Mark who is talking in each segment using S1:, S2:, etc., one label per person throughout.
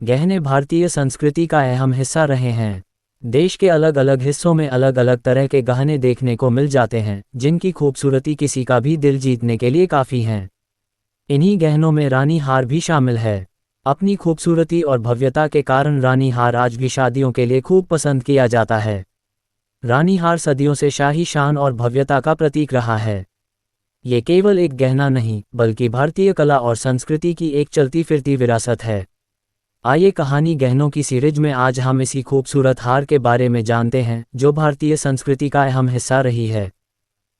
S1: गहने भारतीय संस्कृति का अहम हिस्सा रहे हैं। देश के अलग अलग हिस्सों में अलग अलग तरह के गहने देखने को मिल जाते हैं, जिनकी खूबसूरती किसी का भी दिल जीतने के लिए काफ़ी है। इन्हीं गहनों में रानी हार भी शामिल है। अपनी खूबसूरती और भव्यता के कारण रानी हार आज भी शादियों के लिए खूब पसंद किया जाता है। रानी हार सदियों से शाही शान और भव्यता का प्रतीक रहा है। ये केवल एक गहना नहीं, बल्कि भारतीय कला और संस्कृति की एक चलती फिरती विरासत है। आइए कहानी गहनों की सीरीज में आज हम इसी खूबसूरत हार के बारे में जानते हैं, जो भारतीय संस्कृति का अहम हिस्सा रही है।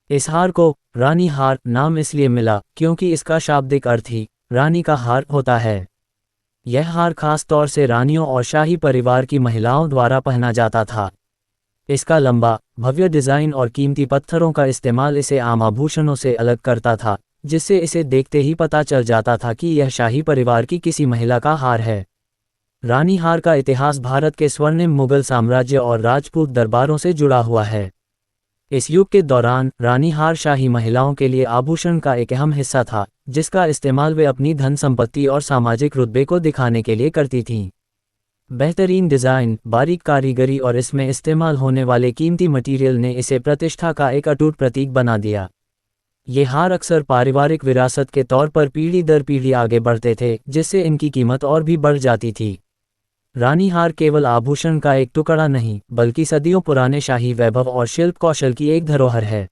S1: इस हार को रानी हार नाम इसलिए मिला क्योंकि इसका शाब्दिक अर्थ ही रानी का हार होता है। यह हार खास तौर से रानियों और शाही परिवार की महिलाओं द्वारा पहना जाता था। इसका लंबा, भव्य डिज़ाइन और कीमती पत्थरों का इस्तेमाल इसे आम आभूषणों से अलग करता था, जिससे इसे देखते ही पता चल जाता था कि यह शाही परिवार की किसी महिला का हार है। रानी हार का इतिहास भारत के स्वर्णिम मुगल साम्राज्य और राजपूत दरबारों से जुड़ा हुआ है। इस युग के दौरान रानी हार शाही महिलाओं के लिए आभूषण का एक अहम हिस्सा था, जिसका इस्तेमाल वे अपनी धन संपत्ति और सामाजिक रुतबे को दिखाने के लिए करती थीं। बेहतरीन डिज़ाइन, बारीक कारीगरी और इसमें इस्तेमाल होने वाले कीमती मटीरियल ने इसे प्रतिष्ठा का एक अटूट प्रतीक बना दिया। ये हार अक्सर पारिवारिक विरासत के तौर पर पीढ़ी दर पीढ़ी आगे बढ़ते थे, जिससे इनकी कीमत और भी बढ़ जाती थी। रानी हार केवल आभूषण का एक टुकड़ा नहीं, बल्कि सदियों पुराने शाही वैभव और शिल्प कौशल की एक धरोहर है।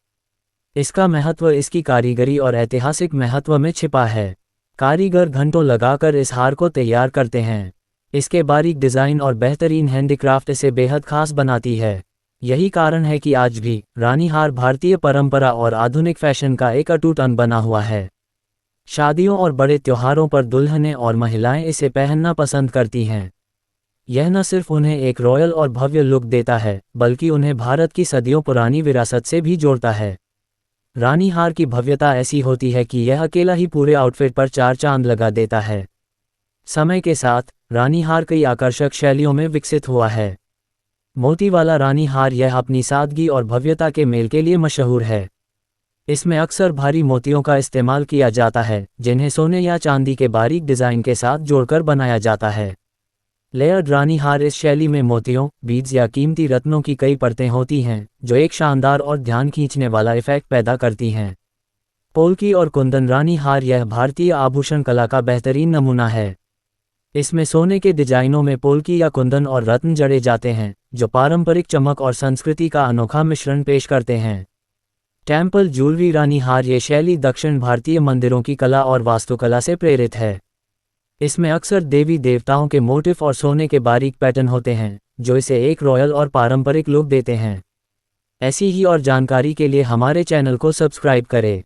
S1: इसका महत्व इसकी कारीगरी और ऐतिहासिक महत्व में छिपा है। कारीगर घंटों लगाकर इस हार को तैयार करते हैं। इसके बारीक डिज़ाइन और बेहतरीन हैंडीक्राफ्ट इसे बेहद खास बनाती है। यही कारण है कि आज भी रानी हार भारतीय परंपरा और आधुनिक फैशन का एक अटूट अंग बना हुआ है। शादियों और बड़े त्योहारों पर दुल्हनें और महिलाएं इसे पहनना पसंद करती हैं। यह न सिर्फ उन्हें एक रॉयल और भव्य लुक देता है, बल्कि उन्हें भारत की सदियों पुरानी विरासत से भी जोड़ता है। रानी हार की भव्यता ऐसी होती है कि यह अकेला ही पूरे आउटफिट पर चार चांद लगा देता है। समय के साथ रानी हार कई आकर्षक शैलियों में विकसित हुआ है। मोती वाला रानी हार यह अपनी सादगी और भव्यता के मेल के लिए मशहूर है। इसमें अक्सर भारी मोतियों का इस्तेमाल किया जाता है, जिन्हें सोने या चांदी के बारीक डिज़ाइन के साथ जोड़कर बनाया जाता है। लेयर्ड रानी हार इस शैली में मोतियों, बीड्स या कीमती रत्नों की कई परतें होती हैं, जो एक शानदार और ध्यान खींचने वाला इफेक्ट पैदा करती हैं। पोल्की और कुंदन रानी हार यह भारतीय आभूषण कला का बेहतरीन नमूना है। इसमें सोने के डिजाइनों में पोल्की या कुंदन और रत्न जड़े जाते हैं, जो पारंपरिक चमक और संस्कृति का अनोखा मिश्रण पेश करते हैं। टेम्पल ज्वेलरी रानी हार ये शैली दक्षिण भारतीय मंदिरों की कला और वास्तुकला से प्रेरित है। इसमें अक्सर देवी देवताओं के मोटिफ और सोने के बारीक पैटर्न होते हैं, जो इसे एक रॉयल और पारंपरिक लुक देते हैं। ऐसी ही और जानकारी के लिए हमारे चैनल को सब्सक्राइब करें।